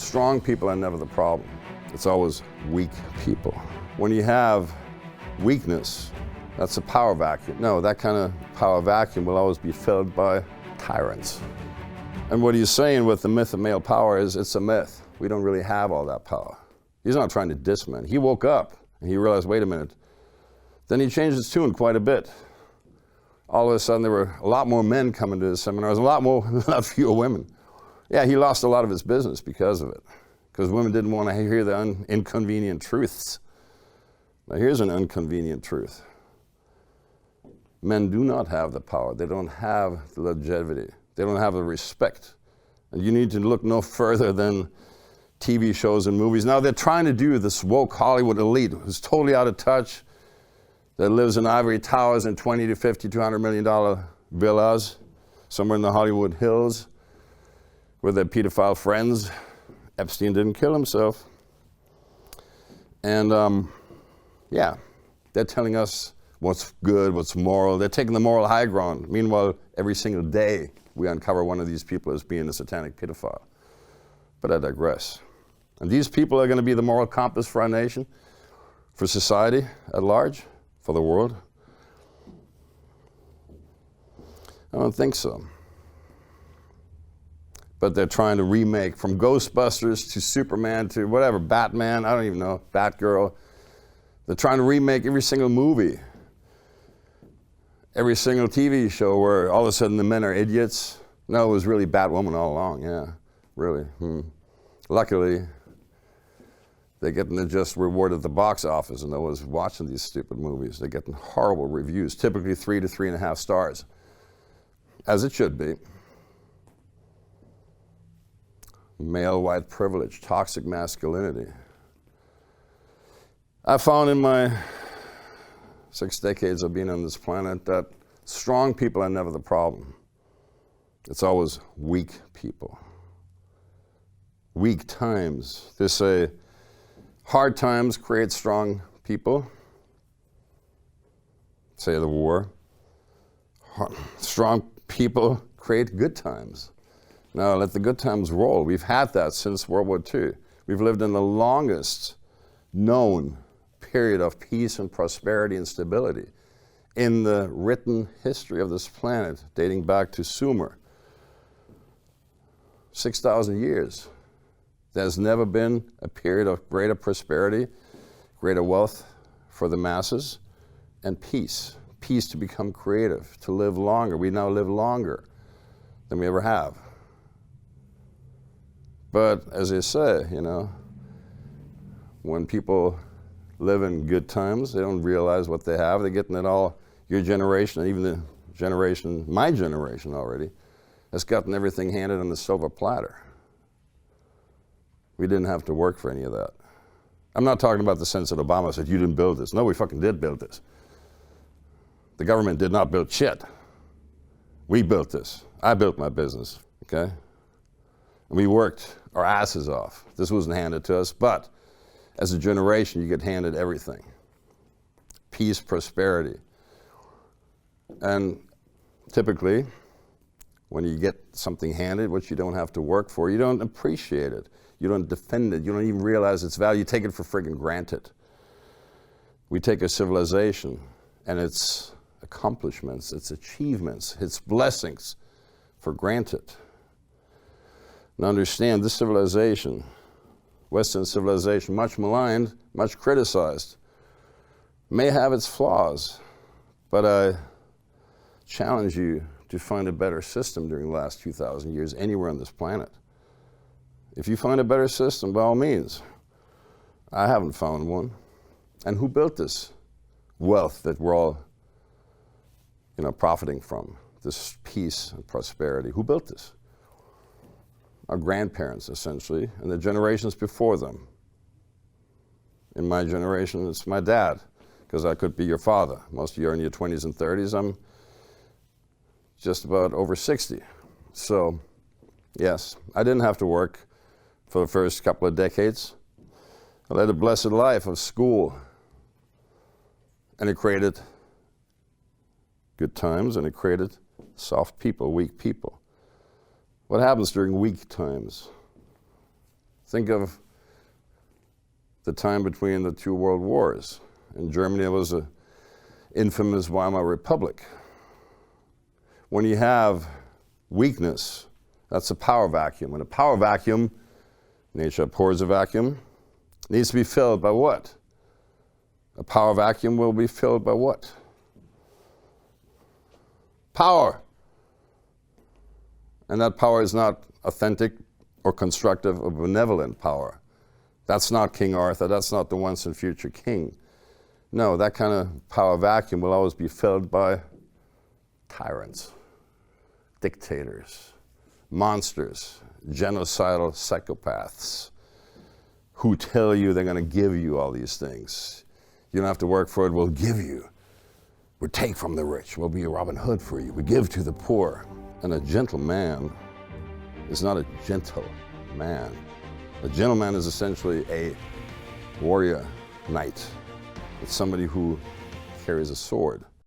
Strong people are never the problem. It's always weak people. When you have weakness, that's a power vacuum. No, that kind of power vacuum will always be filled by tyrants. And what he's saying with the myth of male power is it's a myth. We don't really have all that power. He's not trying to diss men. He woke up and he realized, wait a minute. Then he changed his tune quite a bit. All of a sudden there were a lot more men coming to his seminars, a lot fewer women. Yeah, he lost a lot of his business because of it. Because women didn't want to hear the inconvenient truths. Now here's an inconvenient truth. Men do not have the power. They don't have the longevity. They don't have the respect. And you need to look no further than TV shows and movies. Now they're trying to do this woke Hollywood elite who's totally out of touch, that lives in ivory towers in $20 to $50, $200 million villas somewhere in the Hollywood Hills with their pedophile friends. Epstein didn't kill himself. And yeah, they're telling us what's good, what's moral. They're taking the moral high ground. Meanwhile, every single day we uncover one of these people as being a satanic pedophile. But I digress. And these people are going to be the moral compass for our nation, for society at large, for the world? I don't think so. But they're trying to remake from Ghostbusters to Superman to whatever, Batman, I don't even know, Batgirl. They're trying to remake every single movie, every single TV show where all of a sudden the men are idiots. No, it was really Batwoman all along, yeah, really. Luckily, they're getting just rewarded at the box office, and I was watching these stupid movies. They're getting horrible reviews, typically 3 to 3.5 stars, as it should be. Male white privilege, toxic masculinity. I found in my 6 decades of being on this planet that strong people are never the problem. It's always weak people. Weak times. They say hard times create strong people. Say the war. Strong people create good times. Now let the good times roll. We've had that since World War II. We've lived in the longest known period of peace and prosperity and stability in the written history of this planet, dating back to Sumer. 6,000 years. There's never been a period of greater prosperity, greater wealth for the masses, and peace. Peace to become creative, to live longer. We now live longer than we ever have. But as I say, you know, when people live in good times, they don't realize what they have. They're getting it all. Your generation, and even the generation, my generation already, has gotten everything handed on the silver platter. We didn't have to work for any of that. I'm not talking about the sense that Obama said, you didn't build this. No, we fucking did build this. The government did not build shit. We built this. I built my business, okay? And we worked our asses off. This wasn't handed to us, but as a generation, you get handed everything. Peace, prosperity. And typically, when you get something handed, which you don't have to work for, you don't appreciate it. You don't defend it. You don't even realize its value. You take it for friggin' granted. We take a civilization and its accomplishments, its achievements, its blessings for granted. Now understand, this civilization, Western civilization, much maligned, much criticized, may have its flaws, but I challenge you to find a better system during the last 2,000 years anywhere on this planet. If you find a better system, by all means. I haven't found one. And who built this wealth that we're all, you know, profiting from? This peace and prosperity. Who built this? Our grandparents, essentially, and the generations before them. In my generation, it's my dad, because I could be your father. Most of you are in your 20s and 30s. I'm just about over 60. So, yes, I didn't have to work for the first couple of decades. I led a blessed life of school, and it created good times, and it created soft people, weak people. What happens during weak times? Think of the time between the two world wars. In Germany, it was an infamous Weimar Republic. When you have weakness, that's a power vacuum. And a power vacuum, nature abhors a vacuum, needs to be filled by what? A power vacuum will be filled by what? Power. And that power is not authentic or constructive or benevolent power. That's not King Arthur. That's not the once and future king. No, that kind of power vacuum will always be filled by tyrants, dictators, monsters, genocidal psychopaths who tell you they're going to give you all these things. You don't have to work for it. We'll give you. We'll take from the rich. We'll be a Robin Hood for you. We give to the poor. And a gentleman is not a gentle man. A gentleman is essentially a warrior knight. It's somebody who carries a sword.